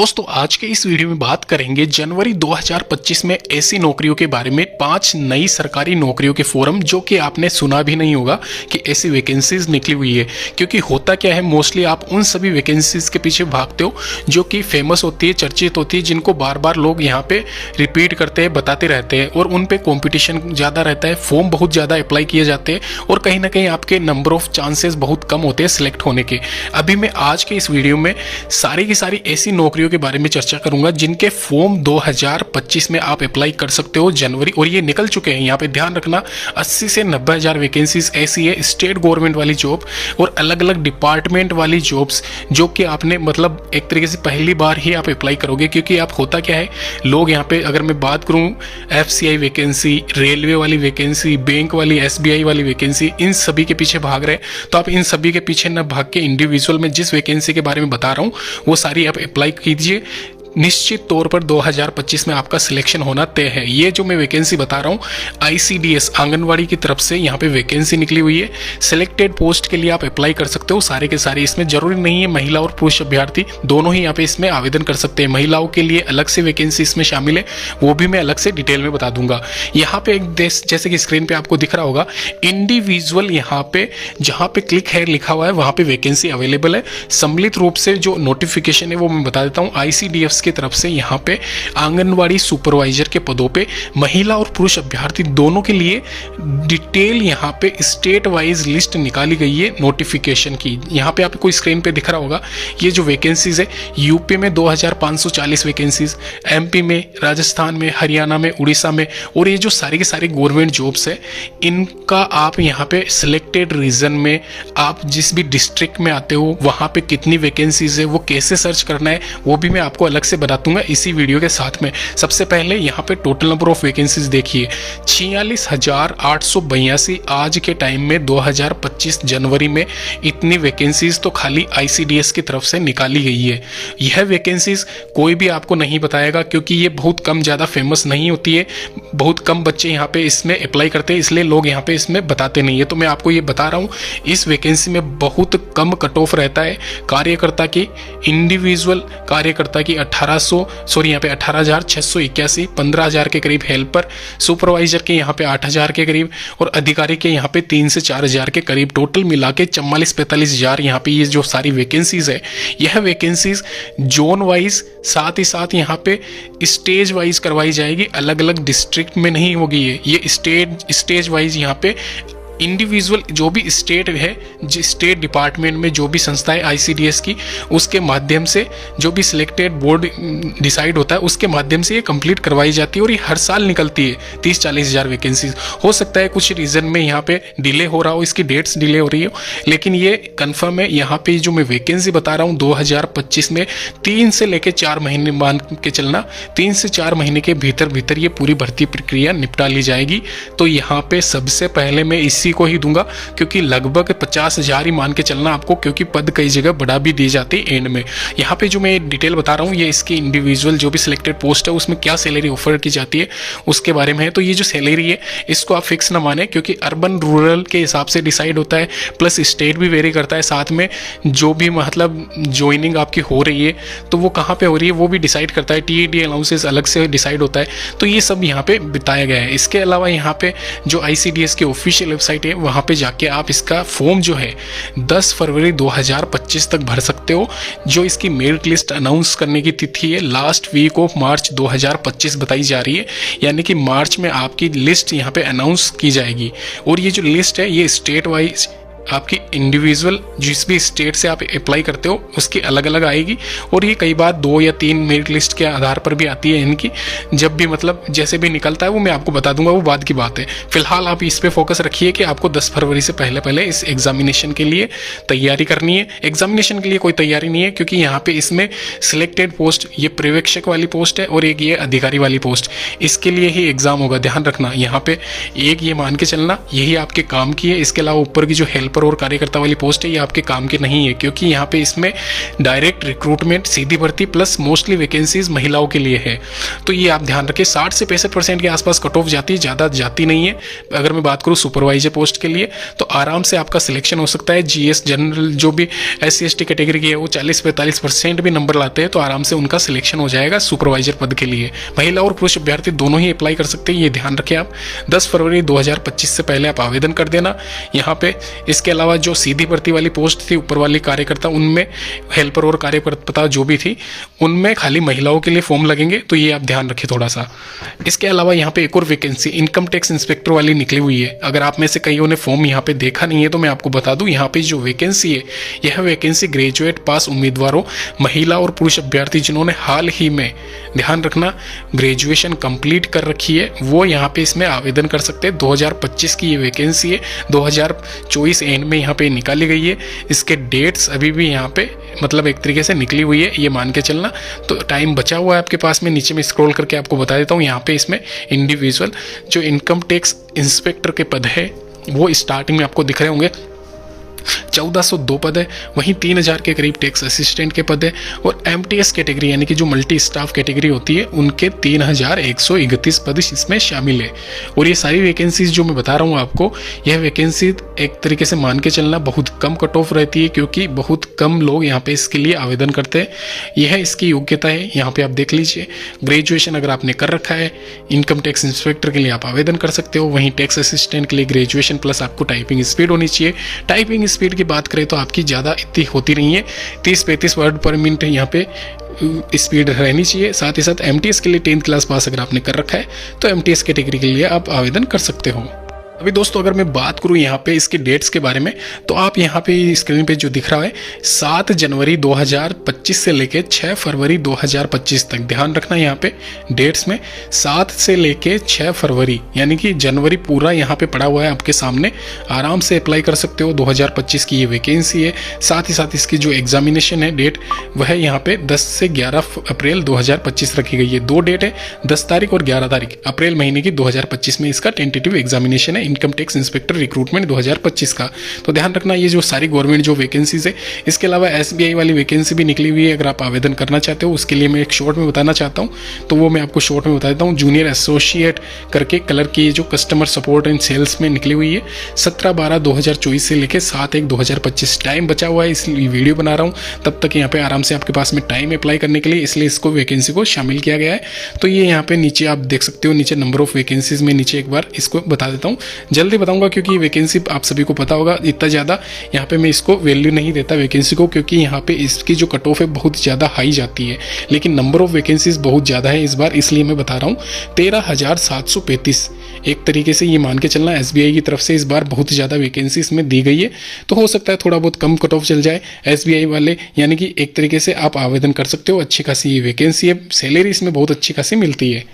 दोस्तों आज के इस वीडियो में बात करेंगे जनवरी 2025 में ऐसी नौकरियों के बारे में 5 नई सरकारी नौकरियों के फॉर्म जो कि आपने सुना भी नहीं होगा कि ऐसी वैकेंसीज निकली हुई है। क्योंकि होता क्या है, मोस्टली आप उन सभी वैकेंसीज के पीछे भागते हो जो कि फेमस होती है, चर्चित होती है, जिनको बार बार लोग यहाँ पे रिपीट करते हैं, बताते रहते हैं और उन पे कॉम्पिटिशन ज़्यादा रहता है, फॉर्म बहुत ज़्यादा अप्लाई किए जाते हैं और कहीं ना कहीं आपके नंबर ऑफ चांसेस बहुत कम होते हैं सिलेक्ट होने के। अभी मैं आज के इस वीडियो में सारी की सारी ऐसी नौकरियों के बारे में चर्चा करूंगा जिनके फॉर्म 2025 में आप अप्लाई कर सकते हो जनवरी, और ये निकल चुके हैं। यहाँ पे ध्यान रखना 80 से 90 हज़ार वैकेंसीज ऐसी है, स्टेट गवर्नमेंट वाली जॉब और अलग अलग डिपार्टमेंट वाली जॉब्स जो कि आपने मतलब एक तरीके से पहली बार ही आप अप्लाई करोगे। क्योंकि आप होता क्या है, लोग यहाँ पे अगर मैं बात करूँ FCI वैकेंसी, रेलवे वाली वैकेंसी, बैंक वाली, SBI वाली वैकेंसी, इन सभी के पीछे भाग रहे हैं। तो आप इन सभी के पीछे न भाग के इंडिविजुअल में जिस वैकेंसी के बारे में बता रहा हूँ वो सारी आप अप्लाई कीजिए। निश्चित तौर पर 2025 में आपका सिलेक्शन होना तय है। ये जो मैं वैकेंसी बता रहा हूँ ICDS आंगनवाड़ी की तरफ से यहाँ पे वैकेंसी निकली हुई है। सिलेक्टेड पोस्ट के लिए आप अप्लाई कर सकते हो सारे के सारे। इसमें जरूरी नहीं है महिला और पुरुष अभ्यर्थी दोनों ही यहाँ पे इसमें आवेदन कर सकते हैं। महिलाओं के लिए अलग से वैकेंसी इसमें शामिल है, वो भी मैं अलग से डिटेल में बता दूंगा। यहाँ पे एक देश जैसे कि स्क्रीन पे आपको दिख रहा होगा इंडिविजुअल, यहाँ पे जहाँ पे क्लिक है लिखा हुआ है वहाँ पे वैकेंसी अवेलेबल है। सम्मिलित रूप से जो नोटिफिकेशन है वो मैं बता देता हूँ। ICDS की तरफ से यहाँ पे आंगनवाड़ी सुपरवाइजर के पदों पे महिला और पुरुष अभ्यर्थी दोनों के लिए डिटेल यहाँ पे स्टेट वाइज लिस्ट निकाली गई है नोटिफिकेशन की। यहाँ पे आपको स्क्रीन पे दिख रहा होगा ये जो वैकेंसीज है। यूपी में 2540 वैकेंसीज, MP में, राजस्थान में, हरियाणा में, उड़ीसा में, और ये जो सारी की सारी गवर्नमेंट जॉब्स है इनका आप यहाँ पे सिलेक्टेड रीजन में आप जिस भी डिस्ट्रिक्ट में आते हो वहाँ पे कितनी वैकेंसीज है, वो कैसे सर्च करना है, वो भी मैं आपको अलग से बता दूंगा इसी वीडियो के साथ में। सबसे पहले यहाँ पे टोटल नंबर ऑफ वैकेंसीज देखिए 46,882 आज के टाइम में 2025 जनवरी में इतनी वैकेंसीज तो खाली ICDS की तरफ से निकाली गई है। यह वैकेंसीज कोई भी आपको नहीं बताएगा क्योंकि ये बहुत कम ज़्यादा फेमस नहीं होती है, बहुत कम बच्चे यहाँ पे इसमें अप्लाई करते हैं, इसलिए लोग यहाँ पे इसमें बताते नहीं है। तो मैं आपको ये बता रहा हूँ इस वैकेंसी में बहुत कम कट ऑफ रहता है कार्यकर्ता की। इंडिविजुअल कार्यकर्ता की 18,681, 15,000 के करीब हेल्पर, सुपरवाइजर के यहाँ पे 8,000 के करीब और अधिकारी के यहाँ पे 3 से 4,000 के करीब, टोटल मिला के 44-45,000 यहाँ पे ये जो सारी वैकेंसीज है। यह वैकेंसीज जोन वाइज साथ ही साथ यहाँ पे स्टेज वाइज करवाई जाएगी, अलग अलग डिस्ट्रिक्ट में नहीं होगी। ये स्टेज वाइज यहाँ पे इंडिविजुअल जो भी स्टेट है, जिस स्टेट डिपार्टमेंट में जो भी संस्था है ICDS की, उसके माध्यम से जो भी सिलेक्टेड बोर्ड डिसाइड होता है उसके माध्यम से ये कंप्लीट करवाई जाती है और ये हर साल निकलती है 30-40 हज़ार वैकेंसीज। हो सकता है कुछ रीज़न में यहाँ पे डिले हो रहा हो, इसकी डेट्स डिले हो रही हो, लेकिन ये कंफर्म है। यहाँ पे जो मैं वैकेंसी बता रहा हूँ 2025 में 3 से लेकर 4 महीने मान के चलना, 3 से 4 महीने के भीतर ये पूरी भर्ती प्रक्रिया निपटा ली जाएगी। तो यहाँ पे सबसे पहले मैं इसी को ही दूंगा क्योंकि लगभग 50,000 ही मान के चलना आपको, क्योंकि पद कई जगह बढ़ा भी दी जाती है एंड में। यहाँ पे जो मैं डिटेल बता रहा हूँ ये इसकी इंडिविजुअल जो भी सिलेक्टेड पोस्ट है उसमें क्या सैलरी ऑफर की जाती है उसके बारे में है। तो ये जो सैलरी है इसको आप फिक्स ना माने क्योंकि अर्बन रूरल के हिसाब से डिसाइड होता है, प्लस स्टेट भी वेरी करता है। साथ में जो भी मतलब ज्वाइनिंग आपकी हो रही है तो वो कहाँ पे हो रही है वो भी डिसाइड करता है। TED अलाउंसेस अलग से डिसाइड होता है। तो ये सब यहाँ पे बताया गया है। इसके अलावा यहाँ पे जो ICDS की ऑफिशियल वेबसाइट है वहाँ पे जाके आप इसका फॉर्म जो है 10 फरवरी 2025 तक भर सकते हो। जो इसकी मेरिट लिस्ट अनाउंस करने की तिथि है लास्ट वीक ऑफ मार्च 2025 बताई जा रही है, यानी कि मार्च में आपकी लिस्ट यहाँ पे अनाउंस की जाएगी। और ये जो लिस्ट है ये स्टेट वाइज आपकी इंडिविजुअल जिस भी स्टेट से आप अप्लाई करते हो उसकी अलग अलग आएगी और ये कई बार 2 या 3 मेरिट लिस्ट के आधार पर भी आती है। इनकी जब भी मतलब जैसे भी निकलता है वो मैं आपको बता दूंगा, वो बाद की बात है। फिलहाल आप इस पे फोकस रखिए कि आपको 10 फरवरी से पहले इस एग्जामिनेशन के लिए तैयारी करनी है। एग्जामिनेशन के लिए कोई तैयारी नहीं है क्योंकि यहाँ पे इसमें सिलेक्टेड पोस्ट ये पर्यवेक्षक वाली पोस्ट है और एक ये अधिकारी वाली पोस्ट, इसके लिए ही एग्जाम होगा। ध्यान रखना यहाँ पे एक ये मान के चलना यही आपके काम की है। इसके अलावा ऊपर की जो हेल्प हेल्पर और कार्यकर्ता वाली पोस्ट है, ये आपके काम की नहीं है, क्योंकि यहाँ पे इसमें डायरेक्ट रिक्रूटमेंट, सीधी भर्ती प्लस मोस्टली वैकेंसीज महिलाओं के लिए है। तो ये आप ध्यान रखें, 60 से 65% के आसपास कट ऑफ जाती है, ज़्यादा जाती नहीं है। अगर मैं बात करूँ सुपरवाइजर पोस्ट के लिए तो आराम से आपका सिलेक्शन हो सकता है। जीएस जनरल जो भी SC/ST कैटेगरी की है वो 40-45% भी नंबर लाते हैं, तो आराम से उनका सिलेक्शन हो जाएगा सुपरवाइजर पद के लिए। महिला और पुरुष अभ्यर्थी दोनों ही अप्लाई कर सकते हैं, ये ध्यान रखें आप। 10 फरवरी 2025 से पहले आप आवेदन कर देना यहाँ पे। इसके अलावा जो सीधी भर्ती वाली पोस्ट थी ऊपर वाली कार्यकर्ता, उनमें हेल्पर और कार्यकर्ता जो भी थी उनमें खाली महिलाओं के लिए फॉर्म लगेंगे, तो ये आप ध्यान रखें थोड़ा सा। इसके अलावा यहाँ पे एक और वैकेंसी इनकम टैक्स इंस्पेक्टर वाली निकली हुई है। अगर आप में से कईयों ने फॉर्म यहाँ पे देखा नहीं है तो मैं आपको बता दूं, यहाँ पे जो वैकेंसी है यह वैकेंसी ग्रेजुएट पास उम्मीदवारों, महिला और पुरुष अभ्यर्थी जिन्होंने हाल ही में, ध्यान रखना, ग्रेजुएशन कंप्लीट कर रखी है वो यहाँ पे इसमें आवेदन कर सकते हैं। 2025 की ये वैकेंसी है, 2024 एंड में यहाँ पे निकाली गई है। इसके डेट्स अभी भी यहाँ पे मतलब एक तरीके से निकली हुई है, ये मान के चलना। तो टाइम बचा हुआ है आपके पास में, नीचे में स्क्रॉल करके आपको बता देता हूँ। यहाँ पे इसमें इंडिविजुअल जो इनकम टैक्स इंस्पेक्टर के पद है वो स्टार्टिंग में आपको दिख रहे होंगे, 1402 पद है। वहीं 3000 के करीब टैक्स असिस्टेंट के पद है, और MTS कैटेगरी यानी कि जो मल्टी स्टाफ कैटेगरी होती है उनके 3131 पद इसमें शामिल है। और ये सारी वैकेंसीज जो मैं बता रहा हूँ आपको, यह वैकेंसी एक तरीके से मान के चलना बहुत कम कट ऑफ रहती है, क्योंकि बहुत कम लोग यहाँ पे इसके लिए आवेदन करते हैं। यह इसकी योग्यता है, यहाँ पे आप देख लीजिए। ग्रेजुएशन अगर आपने कर रखा है, इनकम टैक्स इंस्पेक्टर के लिए आप आवेदन कर सकते हो। वहीं टैक्स असिस्टेंट के लिए ग्रेजुएशन प्लस आपको टाइपिंग स्पीड होनी चाहिए। टाइपिंग स्पीड की बात करें तो आपकी ज़्यादा इतनी होती नहीं है, 30-35 वर्ड पर मिनट यहाँ पे स्पीड रहनी चाहिए। साथ ही साथ MTS के लिए 10th क्लास पास अगर आपने कर रखा है तो MTS कैटेगरी के लिए आप आवेदन कर सकते हो। अभी दोस्तों अगर मैं बात करूं यहाँ पे इसके डेट्स के बारे में, तो आप यहाँ पे स्क्रीन पे जो दिख रहा है 7 जनवरी 2025 से लेके 6 फरवरी 2025 तक, ध्यान रखना यहाँ पे डेट्स में 7 से लेके 6 फरवरी यानी कि जनवरी पूरा यहाँ पे पड़ा हुआ है आपके सामने। आराम से अप्लाई कर सकते हो, 2025 की ये वैकेंसी है। साथ ही साथ इसकी जो एग्जामिनेशन है डेट वह यहाँ पे 10 से 11 अप्रैल 2025 रखी गई है। 2 डेट है, 10 तारीख और 11 तारीख अप्रैल महीने की 2025 में इसका टेंटेटिव एग्जामिनेशन है इनकम टैक्स इंस्पेक्टर रिक्रूटमेंट 2025 का। तो ध्यान रखना ये जो सारी गवर्नमेंट जो वैकेंसीज है। इसके अलावा SBI वाली वैकेंसी भी निकली हुई है, अगर आप आवेदन करना चाहते हो उसके लिए मैं एक शॉर्ट में बताना चाहता हूँ, तो वो मैं आपको शॉर्ट में बता देता हूँ। जूनियर एसोसिएट करके कलर की जो कस्टमर सपोर्ट एंड सेल्स में निकली हुई है, 17/12/2024 से लेकर 7/1/2025 टाइम बचा हुआ है, इसलिए वीडियो बना रहा हूँ। तब तक यहाँ पे आराम से आपके पास में टाइम अप्लाई करने के लिए, इसलिए इसको वैकेंसी को शामिल किया गया है। तो ये यहाँ पे नीचे आप देख सकते हो, नीचे नंबर ऑफ वैकेंसीज में नीचे एक बार इसको बता देता हूँ, जल्दी बताऊंगा क्योंकि वैकेंसी आप सभी को पता होगा इतना ज़्यादा यहाँ पे मैं इसको वैल्यू नहीं देता वैकेंसी को, क्योंकि यहाँ पे इसकी जो कट ऑफ है बहुत ज़्यादा हाई जाती है, लेकिन नंबर ऑफ वैकेंसीज बहुत ज़्यादा है इस बार, इसलिए मैं बता रहा हूँ 13,735। एक तरीके से ये मान के चलना SBI की तरफ से इस बार बहुत ज़्यादा वैकेंसी इसमें दी गई है, तो हो सकता है थोड़ा बहुत कम कट ऑफ चल जाए SBI वाले, यानी कि एक तरीके से आप आवेदन कर सकते हो। अच्छी खासी ये वैकेंसी है, सैलरी इसमें बहुत अच्छी खासी मिलती है।